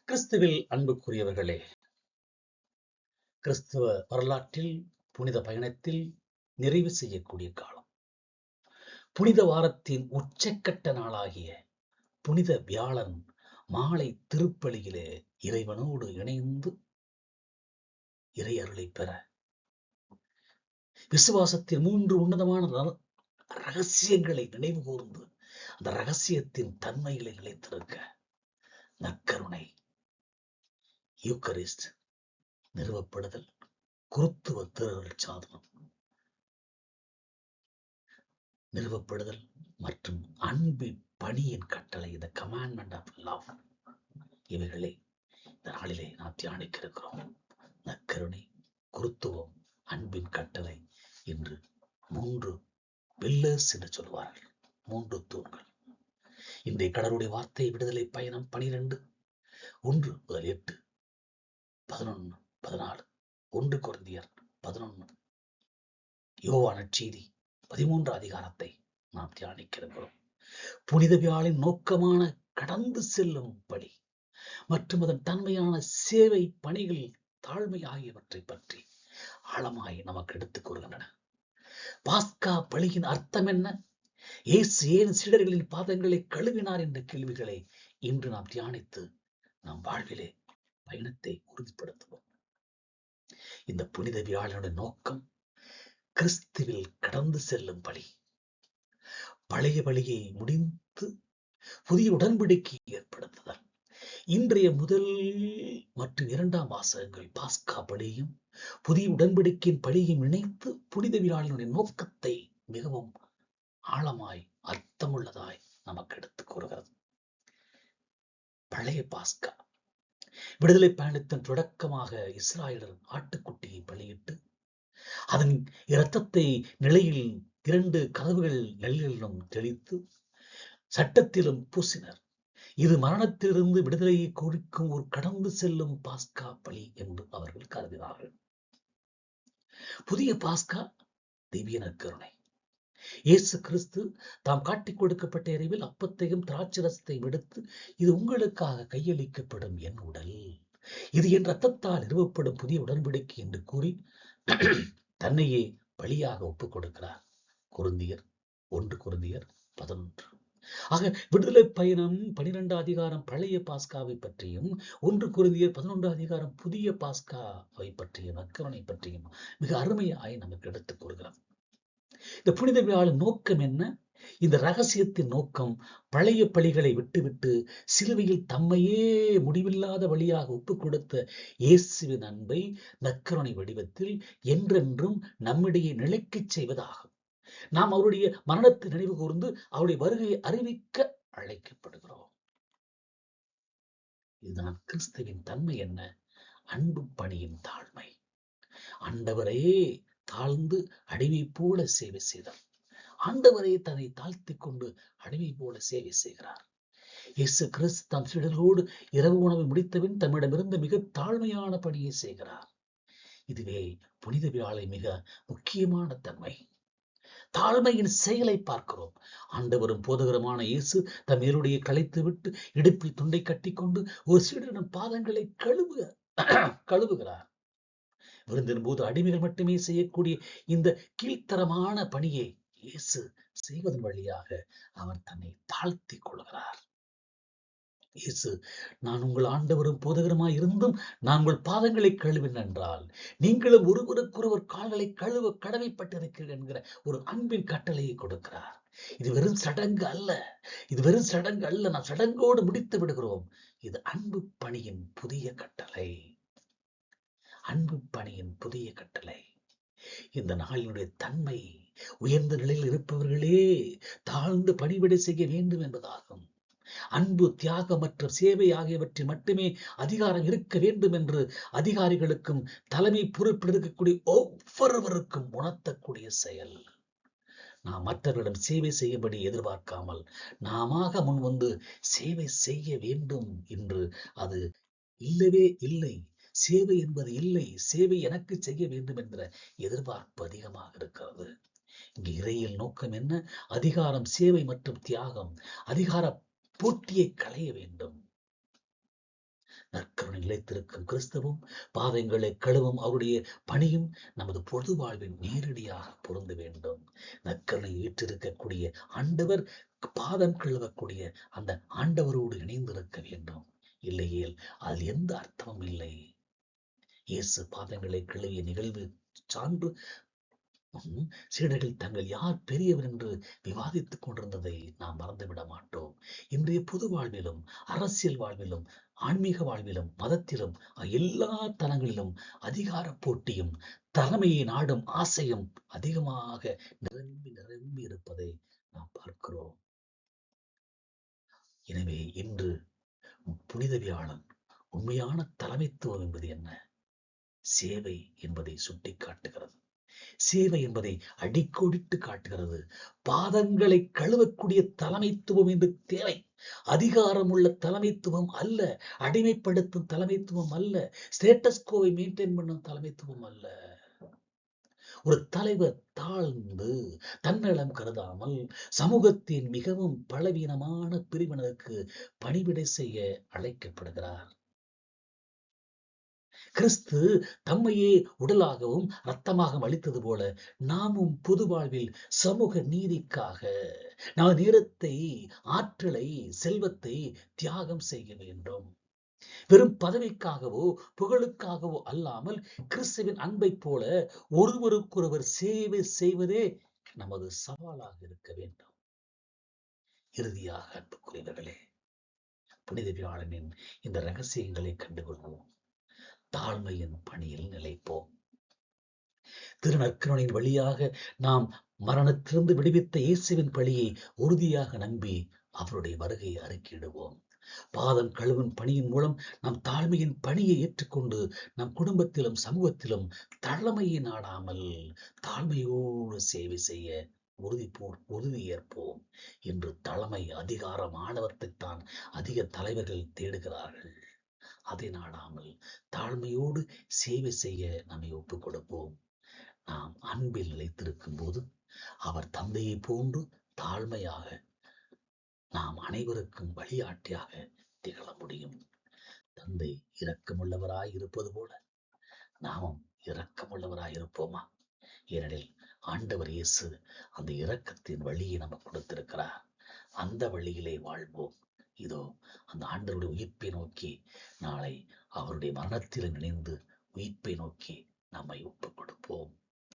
கிறிஸ்துவில் அன்புக்குரியவர்களே, கிறிஸ்துவ வரலாற்றில் புனித பயணத்தில் நிறைவு செய்யக்கூடிய காலம். புனித வாரத்தின் உச்சக்கட்ட நாளாகிய புனித வியாழன் மாலை திருப்பலியிலே இறைவனோடு இணைந்து இறை அருளை பெற விசுவாசத்தின் 3 உன்னதமான ரகசியங்களை நினைவு கூர்ந்து அந்த ரகசியத்தின் தன்மைகளை நிலைத்திருக்க நற்கருணை, யூக்கரிஸ்ட், நிறுவப்படுதல், குருத்துவ திருஅருள் சாதனம், நிறுவப்படுதல் மற்றும் அன்பின் பணியின் கட்டளை, இந்த கமாண்ட்மெண்ட் ஆஃப் லவ், இவைகளை இந்த நாளிலே நாம் தியானிக்க இருக்கிறோம். நற்கருணை, குருத்துவம், அன்பின் கட்டளை என்று 3 பில்லர்ஸ் என்று சொல்வார்கள். 3 தூண்கள். இன்றைய கடவுளுடைய வார்த்தை விடுதலை பயணம் 12 1 முதல் 8, 11, 14, 1 கொரிந்தியர் 11, யோவான் நற்செய்தி 13 அதிகாரத்தை நாம் தியானிக்க இருக்கிறோம். புனித வியாழின் நோக்கமான கடந்து செல்லும் படி மற்றும் அதன் தன்மையான சேவை பணிகள், தாழ்மை ஆகியவற்றை பற்றி ஆழமாய் நமக்கு எடுத்துக் கூறுகின்றன. பாஸ்கா பலியின் அர்த்தம் என்ன? இயேசு ஏன் சீடர்களின் பாதங்களை கழுவினார் என்ற கேள்விகளை இன்று நாம் தியானித்து நம் வாழ்விலே பயணத்தை உறுதிப்படுத்துவோம். இந்த புனித வியாழனுடைய நோக்கம் கிறிஸ்துவில் கடந்து செல்லும் பலி, பழைய பலியை முடிந்து புதிய உடன்படிக்கையை ஏற்படுத்துதல். இன்றைய முதல் மற்றும் 2ஆம் வாசகங்கள் பாஸ்கா பலியும் புதிய உடன்படிக்கையின் பலியும் இணைத்து புனித வியாழனுடைய நோக்கத்தை மிகவும் ஆழமாய் அர்த்தமுள்ளதாய் நமக்கு எடுத்துக் கூறுகிறது. பழைய பாஸ்கா விடுதலை பயணத்தின் தொடக்கமாக இஸ்ராயலர் ஆட்டுக்குட்டியை பலியிட்டு அதன் இரத்தத்தை நிலையில் 2 கதவுகள் நெல்லிலும் தெளித்து சட்டத்திலும் பூசினர். இது மரணத்திலிருந்து விடுதலையை குறிக்கும் ஒரு கடந்து செல்லும் பாஸ்கா பலி என்று அவர்கள் கருதினார்கள். புதிய பாஸ்கா திவ்ய நற்கருணை. இயேசு கிறிஸ்து தாம் காட்டிக் கொடுக்கப்பட்ட இரவில் அப்பத்தையும் திராட்சரசத்தையும் எடுத்து, இது உங்களுக்காக கையளிக்கப்படும் என் உடல், இது என் இரத்தத்தால் நிறுவப்படும் புதிய உடன்படிக்கை என்று கூறி தன்னையே பலியாக ஒப்புக் கொடுக்கிறார். 1 கொரிந்தியர் 11. ஆக விடுதலை பயணம் 12 அதிகாரம் பழைய பாஸ்காவை பற்றியும் 1 கொரிந்தியர் 11 அதிகாரம் புதிய பாஸ்காவை பற்றியும் நற்கருணை பற்றியும் மிக அருமையாய் நமக்கு எடுத்துக் கூறுகிறது. இந்த புனித வியாழன் நோக்கம் என்ன? இந்த ரகசியத்தின் நோக்கம் பழைய பலிகளை விட்டுவிட்டு சிலுவையில் தம்மையே முடிவில்லாத வழியாக ஒப்புக் கொடுத்த இயேசுவின் அன்பை நற்கருணை வடிவத்தில் என்றென்றும் நம்மிடையே நிலைக்கச் செய்வதாகும். நாம் அவருடைய மரணத்தை நினைவு கூர்ந்து அவருடைய வருகையை அறிவிக்க அழைக்கப்படுகிறோம். இதுதான் கிறிஸ்துவின் தன்மை என்ன? அன்பு பணியின் தாழ்மை. ஆண்டவரே தாழ்ந்து அடிமை போல சேவை செய்தார். ஆண்டவரே தன்னை தாழ்த்தி கொண்டு அடிமை போல சேவை செய்கிறார். இயேசு கிறிஸ்து தம் சீடர்களோடு இரவு உணவை முடித்தபின் தம்மிடமிருந்து மிக தாழ்மையான பணியை செய்கிறார். இதுவே புனித வியாழை மிக முக்கியமான தன்மை. தாழ்மையின் செயலை பார்க்கிறோம். ஆண்டவரும் போதகருமான இயேசு தம் மேலுடைய களைத்து விட்டு இடுப்பில் துண்டை கட்டிக்கொண்டு ஒரு சீடரின் பாதங்களை கழுவுகிறார். விருந்தின் போது அடிமைகள் மட்டுமே செய்யக்கூடிய இந்த கீழ்த்தரமான பணியை இயேசு செய்வதன் வழியாக அவர் தன்னை தாழ்த்தி கொள்கிறார். இயேசு, நான் உங்கள் ஆண்டவரும் போதகருமாய் இருந்தும் நான் உங்கள் பாதங்களை கழுவினேன் என்றால் நீங்களும் ஒருவருக்கொருவர் கால்களை கழுவ கடமைப்பட்டிருக்கிறீர்கள் என்கிற ஒரு அன்பின் கட்டளையை கொடுக்கிறார். இது வெறும் சடங்கு அல்ல. நாம் சடங்கோடு முடித்து விடுகிறோம். இது அன்பு பணியின் புதிய கட்டளை. அன்பு பணியின் புதிய கட்டளை. இந்த நாளினுடைய தன்மை உயர்ந்த நிலையில் இருப்பவர்களே தாழ்ந்து பணிவிடை செய்ய வேண்டும் என்பதாகும். அன்பு, தியாகம் மற்றும் சேவை ஆகியவற்றில் மட்டுமே அதிகாரம் இருக்க வேண்டும் என்று அதிகாரிகளுக்கும் தலைமை பொறுப்பில் இருக்கக்கூடிய ஒவ்வொருவருக்கும் உணர்த்தக்கூடிய செயல். நாம் மற்றவர்களிடம் சேவை செய்யும்படி எதிர்பார்க்காமல் நாம முன் வந்து சேவை செய்ய வேண்டும் என்று அது இல்லவே இல்லை. சேவை என்பது இல்லை. சேவை எனக்கு செய்ய வேண்டும் என்ற எதிர்பார்ப்பு அதிகமாக இருக்கிறது. இங்கு இறையில் நோக்கம் என்ன? அதிகாரம், சேவை மற்றும் தியாகம். அதிகார போட்டியை களைய வேண்டும். நிலைத்திருக்கும் கிறிஸ்துவும் பாதங்களை கழுவும் அவருடைய பணியும் நமது பொது வாழ்வில் நேரடியாக பொருந்த வேண்டும். நற்கருணை ஏற்றிருக்கக்கூடிய ஆண்டவர் பாதம் கழுவக்கூடிய அந்த ஆண்டவரோடு இணைந்திருக்க வேண்டும். இல்லையேல் அதில் எந்த அர்த்தமும் இல்லை. இயேசு பாதங்களை கழுவிய நிகழ்வு சான்று சீடர்கள் தங்கள் யார் பெரியவர் என்று விவாதித்துக் கொண்டிருந்ததை நாம் மறந்துவிட மாட்டோம். இன்றைய பொது வாழ்விலும் அரசியல் வாழ்விலும் ஆன்மீக வாழ்விலும் மதத்திலும் எல்லா தலங்களிலும் அதிகார போட்டியும் தலைமையை நாடும் ஆசையும் அதிகமாக நிரம்பி நிரம்பி இருப்பதை நாம் பார்க்கிறோம். எனவே இன்று புனித வியாழன் உண்மையான தலைமைத்துவம் என்பது என்ன? சேவை என்பதை சுட்டி காட்டுகிறது. சேவை என்பதை அடிக்கோடிட்டு காட்டுகிறது. பாதங்களை கழுவக்கூடிய தலைமைத்துவம் என்று தேவை. அதிகாரம் உள்ள தலைமைத்துவம் அல்ல, அடிமைப்படுத்தும் தலைமைத்துவம் அல்ல, ஸ்டேட்டஸ்கோவை மெயின்டைன் பண்ணும் தலைமைத்துவம் அல்ல. ஒரு தலைவர் தாழ்ந்து தன்னலம் கருதாமல் சமூகத்தின் மிகவும் பலவீனமான பிரிவினருக்கு பணிவிடை செய்ய அழைக்கப்படுகிறார். கிறிஸ்து தம்மையே உடலாகவும் இரத்தமாக அளித்தது போல நாமும் பொது வாழ்வில் சமூக நீதிக்காக நமது நேரத்தை, ஆற்றலை, செல்வத்தை தியாகம் செய்ய வேண்டும். வெறும் பதவிக்காகவோ புகழுக்காகவோ அல்லாமல் கிறிஸ்துவின் அன்பை போல ஒருவருக்கொருவர் சேவை செய்வதே நமது சவாலாக இருக்க வேண்டும். இறுதியாக அன்புக்குரியவர்களே, புனித வியாழனின் இந்த ரகசியங்களை கண்டுகொள்வோம். தாழ்மையின் பணியில் நிலைப்போம். திருநற்கருணையின் வழியாக நாம் மரணத்திலிருந்து விடுவித்த இயேசுவின் பழியை உறுதியாக நம்பி அவருடைய வருகையை அறிக்கையிடுவோம். பாதம் கழுவும் பணியின் மூலம் நம் தாழ்மையின் பணியை ஏற்றுக்கொண்டு நம் குடும்பத்திலும் சமூகத்திலும் தலைமையை நாடாமல் தாழ்மையோடு சேவை செய்ய உறுதியேற்போம். இன்று தலைமை அதிகாரமானவற்றைத்தான் அதிக தலைவர்கள் தேடுகிறார்கள். அதை நாடாமல் தாழ்மையோடு சேவை செய்ய நம்மை ஒப்புக் கொடுப்போம். நாம் அன்பில் நிலைத்திருக்கும் போது அவர் தந்தையை போன்று தாழ்மையாக நாம் அனைவருக்கும் வழிகாட்டியாக திகழ முடியும். தந்தை இரக்கமுள்ளவராய் இருப்பது போல நாமும் இரக்கமுள்ளவராய் இருப்போமா? ஏனெனில் ஆண்டவர் இயேசு அந்த இரக்கத்தின் வழியை நமக்கு கொடுத்திருக்கிறார். அந்த வழியிலே வாழ்வோம். இதோ அந்த ஆண்டவருடைய உயிர்ப்பை நோக்கி, நாளை அவருடைய மரணத்தில் இணைந்து உயிர்ப்பை நோக்கி நம்மை ஒப்புக் கொடுப்போம்.